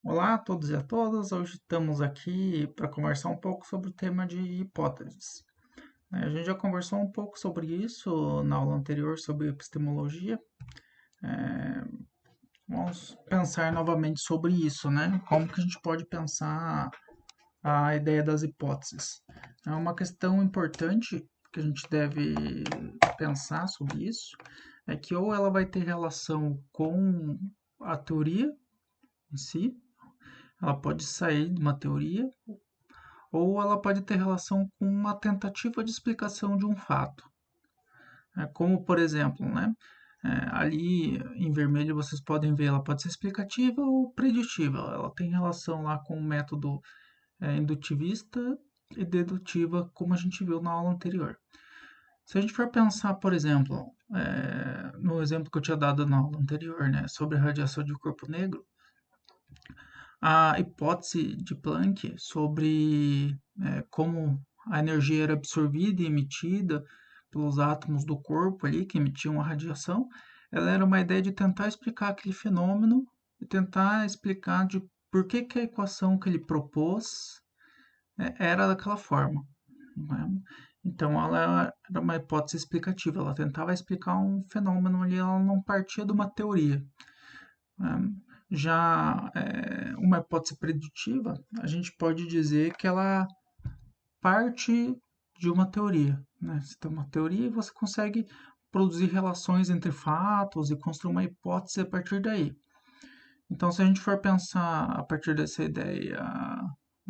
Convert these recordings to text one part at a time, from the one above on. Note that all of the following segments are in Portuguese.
Olá a todos e a todas. Hoje estamos aqui para conversar um pouco sobre o tema de hipóteses. A gente já conversou um pouco sobre isso na aula anterior sobre epistemologia. Vamos pensar novamente sobre isso, né? Como que a gente pode pensar a ideia das hipóteses? É uma questão importante que a gente deve pensar sobre isso, é que ou ela vai ter relação com a teoria em si, ela pode sair de uma teoria, ou ela pode ter relação com uma tentativa de explicação de um fato. Como, por exemplo, né? Ali em vermelho vocês podem ver, ela pode ser explicativa ou preditiva. Ela tem relação lá com o método indutivista e dedutiva, como a gente viu na aula anterior. Se a gente for pensar, por exemplo, no exemplo que eu tinha dado na aula anterior, né, sobre a radiação de corpo negro, a hipótese de Planck sobre como a energia era absorvida e emitida pelos átomos do corpo ali, que emitiam a radiação, ela era uma ideia de tentar explicar aquele fenômeno e tentar explicar de por que, que a equação que ele propôs era daquela forma. Né? Então, ela era uma hipótese explicativa, ela tentava explicar um fenômeno ali, ela não partia de uma teoria. Né? Já uma hipótese preditiva, a gente pode dizer que ela parte de uma teoria. Né? Você tem uma teoria e você consegue produzir relações entre fatos e construir uma hipótese a partir daí. Então, se a gente for pensar a partir dessa ideia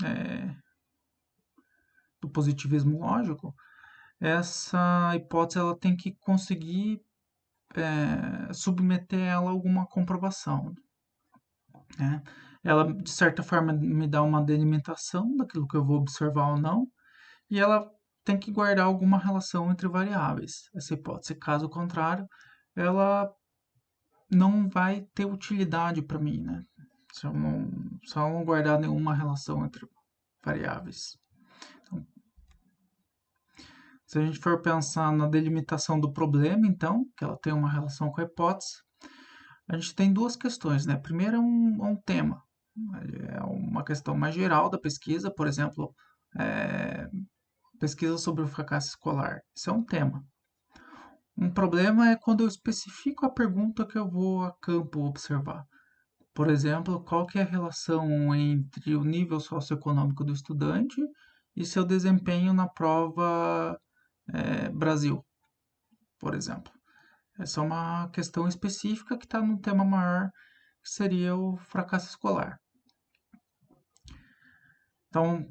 é, do positivismo lógico, essa hipótese ela tem que conseguir submeter ela a alguma comprovação. Né? Ela, de certa forma, me dá uma delimitação daquilo que eu vou observar ou não, e ela tem que guardar alguma relação entre variáveis, essa hipótese. Caso contrário, ela não vai ter utilidade para mim, né? Se eu não guardar nenhuma relação entre variáveis. Então, se a gente for pensar na delimitação do problema, então, que ela tem uma relação com a hipótese, a gente tem duas questões, né? Primeiro é um tema, é uma questão mais geral da pesquisa, por exemplo, é, pesquisa sobre o fracasso escolar. Isso é um tema. Um problema é quando eu especifico a pergunta que eu vou a campo observar. Por exemplo, qual que é a relação entre o nível socioeconômico do estudante e seu desempenho na prova Brasil, por exemplo. Essa é uma questão específica que está num tema maior, que seria o fracasso escolar. Então,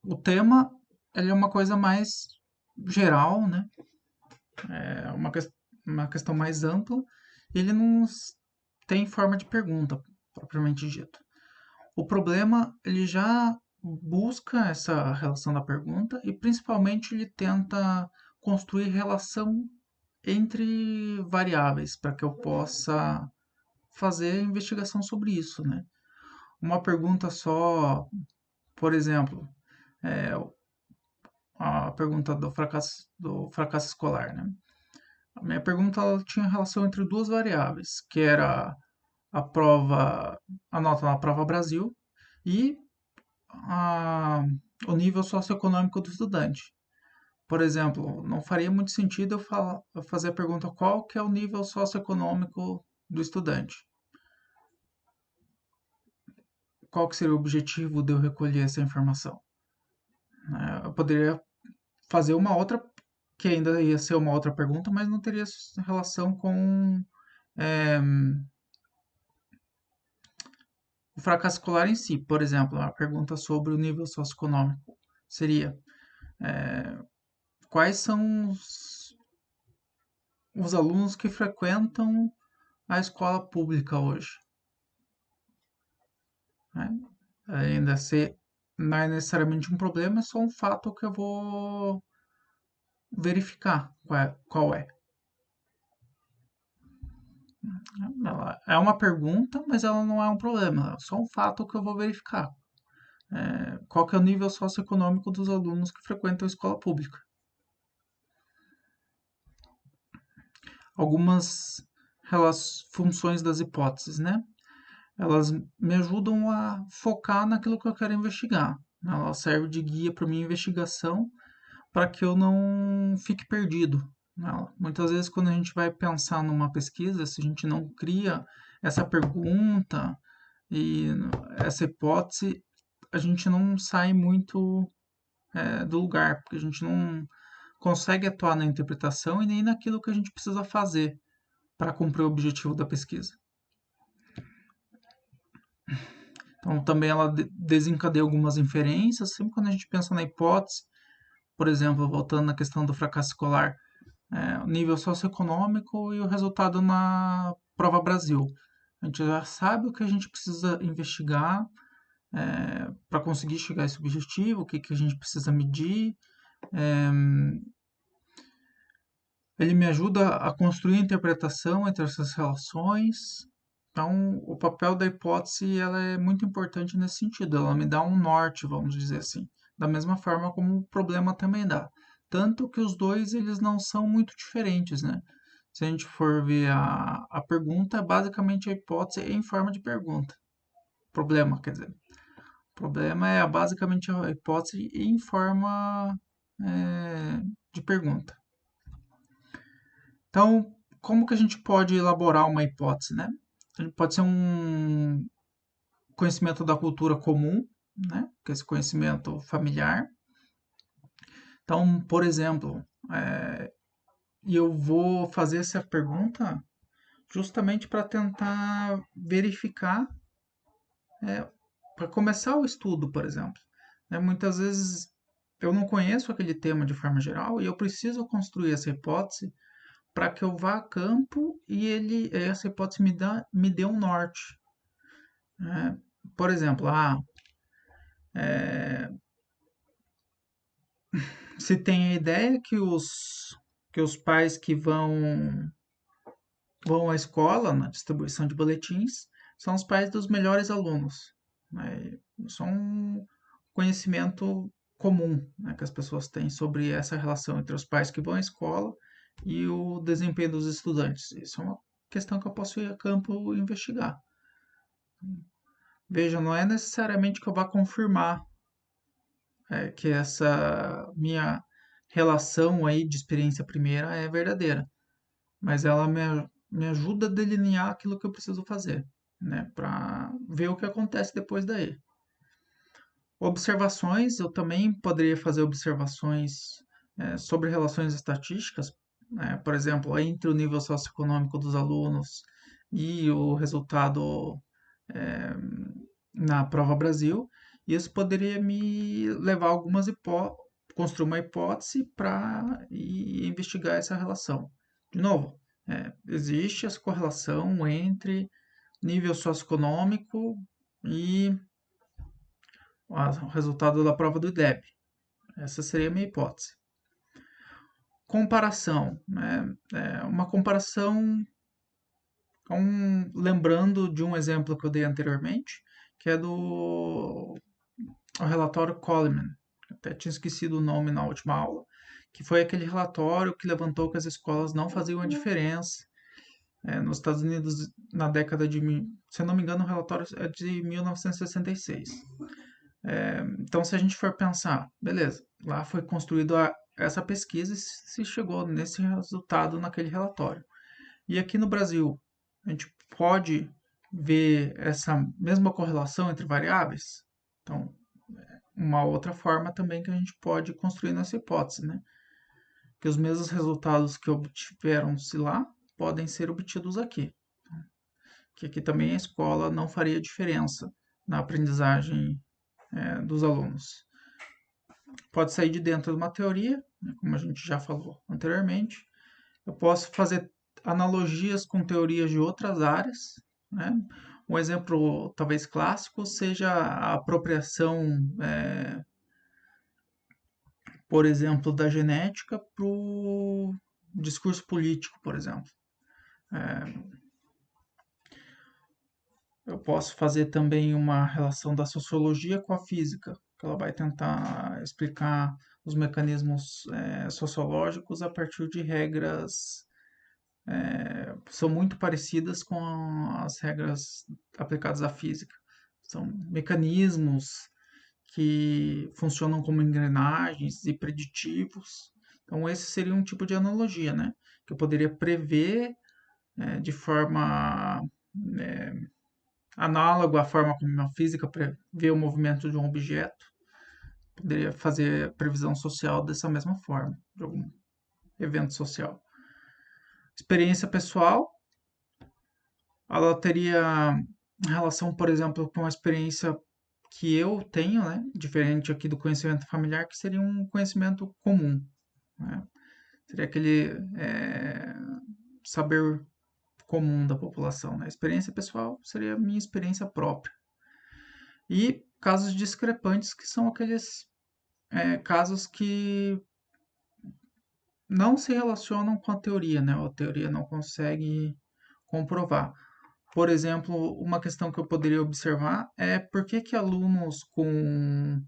o tema ele é uma coisa mais geral, né? É uma questão mais ampla. Ele não tem forma de pergunta, propriamente dito. O problema, ele já busca essa relação da pergunta e principalmente ele tenta construir relação entre variáveis para que eu possa fazer investigação sobre isso, né? Uma pergunta só, por exemplo, é, a pergunta do fracasso escolar, né? A minha pergunta ela tinha relação entre duas variáveis, que era a prova, a nota na prova Brasil e a, o nível socioeconômico do estudante. Por exemplo, não faria muito sentido eu fazer a pergunta qual que é o nível socioeconômico do estudante. Qual que seria o objetivo de eu recolher essa informação? Eu poderia fazer uma outra, que ainda ia ser uma outra pergunta, mas não teria relação com é, o fracasso escolar em si. Por exemplo, a pergunta sobre o nível socioeconômico seria quais são os alunos que frequentam a escola pública hoje? Né? Ainda se não é necessariamente um problema, é só um fato que eu vou verificar qual é. Ela é uma pergunta, mas ela não é um problema, é só um fato que eu vou verificar. Qual que é o nível socioeconômico dos alunos que frequentam a escola pública? Algumas funções das hipóteses, né? elas me ajudam a focar naquilo que eu quero investigar, né? Ela serve de guia para minha investigação para que eu não fique perdido, né? Muitas vezes, quando a gente vai pensar numa pesquisa, se a gente não cria essa pergunta e essa hipótese, a gente não sai muito do lugar, porque a gente não consegue atuar na interpretação e nem naquilo que a gente precisa fazer para cumprir o objetivo da pesquisa. Então, também ela desencadeia algumas inferências, sempre quando a gente pensa na hipótese, por exemplo, voltando na questão do fracasso escolar, o nível socioeconômico e o resultado na prova Brasil. A gente já sabe o que a gente precisa investigar para conseguir chegar a esse objetivo, o que, que a gente precisa medir. É, ele me ajuda a construir a interpretação entre essas relações. Então, o papel da hipótese ela é muito importante nesse sentido. Ela me dá um norte, vamos dizer assim, da mesma forma como o problema também dá. Tanto que os dois eles não são muito diferentes, né? Se a gente for ver a pergunta, basicamente a hipótese é em forma de pergunta. Problema, quer dizer. O problema é basicamente a hipótese em forma de pergunta. Então, como que a gente pode elaborar uma hipótese, né? Pode ser um conhecimento da cultura comum, né? Que é esse conhecimento familiar. Então, por exemplo, eu vou fazer essa pergunta justamente para tentar verificar, para começar o estudo, por exemplo. Né? Muitas vezes eu não conheço aquele tema de forma geral e eu preciso construir essa hipótese para que eu vá a campo e essa hipótese me dê um norte. Né? Por exemplo, se tem a ideia que os pais que vão à escola na distribuição de boletins são os pais dos melhores alunos. Né? Isso é um conhecimento comum, né, que as pessoas têm sobre essa relação entre os pais que vão à escola e o desempenho dos estudantes. Isso é uma questão que eu posso ir a campo investigar. Veja, não é necessariamente que eu vá confirmar que essa minha relação aí de experiência primeira é verdadeira, mas ela me ajuda a delinear aquilo que eu preciso fazer, né, para ver o que acontece depois daí. Observações, eu também poderia fazer observações sobre relações estatísticas, né, por exemplo, entre o nível socioeconômico dos alunos e o resultado eh, na prova Brasil. Isso poderia me levar a algumas construir uma hipótese para investigar essa relação. De novo, existe essa correlação entre nível socioeconômico e o resultado da prova do IDEB. Essa seria a minha hipótese. Comparação. Né? Uma comparação, lembrando de um exemplo que eu dei anteriormente, que é do relatório Coleman. Até tinha esquecido o nome na última aula, que foi aquele relatório que levantou que as escolas não faziam a diferença nos Estados Unidos na década de, se eu não me engano, o relatório é de 1966. Então, se a gente for pensar, beleza, lá foi construída essa pesquisa e se chegou nesse resultado naquele relatório. E aqui no Brasil, a gente pode ver essa mesma correlação entre variáveis? Então, uma outra forma também que a gente pode construir nessa hipótese, né? Que os mesmos resultados que obtiveram-se lá podem ser obtidos aqui. Que aqui também a escola não faria diferença na aprendizagem dos alunos. Pode sair de dentro de uma teoria, né, como a gente já falou anteriormente. Eu posso fazer analogias com teorias de outras áreas. Né? Um exemplo talvez clássico seja a apropriação, por exemplo, da genética para o discurso político, por exemplo. Eu posso fazer também uma relação da sociologia com a física, que ela vai tentar explicar os mecanismos sociológicos a partir de regras são muito parecidas com as regras aplicadas à física. São mecanismos que funcionam como engrenagens e preditivos. Então, esse seria um tipo de analogia, né? Que eu poderia prever de forma análoga à forma como a física prevê o movimento de um objeto. Poderia fazer previsão social dessa mesma forma, de algum evento social. Experiência pessoal, ela teria relação, por exemplo, com a experiência que eu tenho, né? Diferente aqui do conhecimento familiar, que seria um conhecimento comum, né? Seria aquele saber comum da população, né? Experiência pessoal seria a minha experiência própria. E casos discrepantes, que são aqueles casos que não se relacionam com a teoria, né? A teoria não consegue comprovar. Por exemplo, uma questão que eu poderia observar é por que que alunos com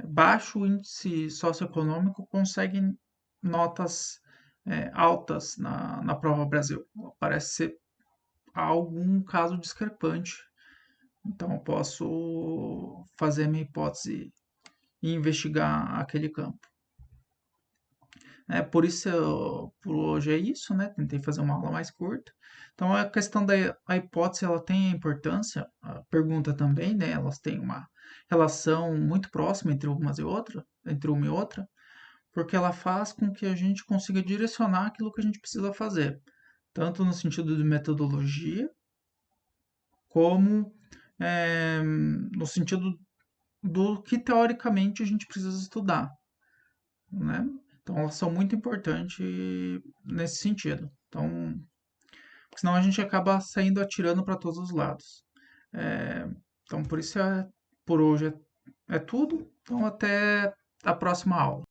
baixo índice socioeconômico conseguem notas altas na prova Brasil. Parece ser algum caso discrepante. Então, eu posso fazer minha hipótese e investigar aquele campo. Por isso, por hoje é isso, né? Tentei fazer uma aula mais curta. Então, a questão da a hipótese, ela tem importância, a pergunta também, né? Elas têm uma relação muito próxima entre uma e outra, porque ela faz com que a gente consiga direcionar aquilo que a gente precisa fazer, tanto no sentido de metodologia, como no sentido do que teoricamente a gente precisa estudar, né? Então, elas são muito importantes nesse sentido. Então, senão a gente acaba saindo atirando para todos os lados. É, então, por isso, por hoje é tudo. Então, até a próxima aula.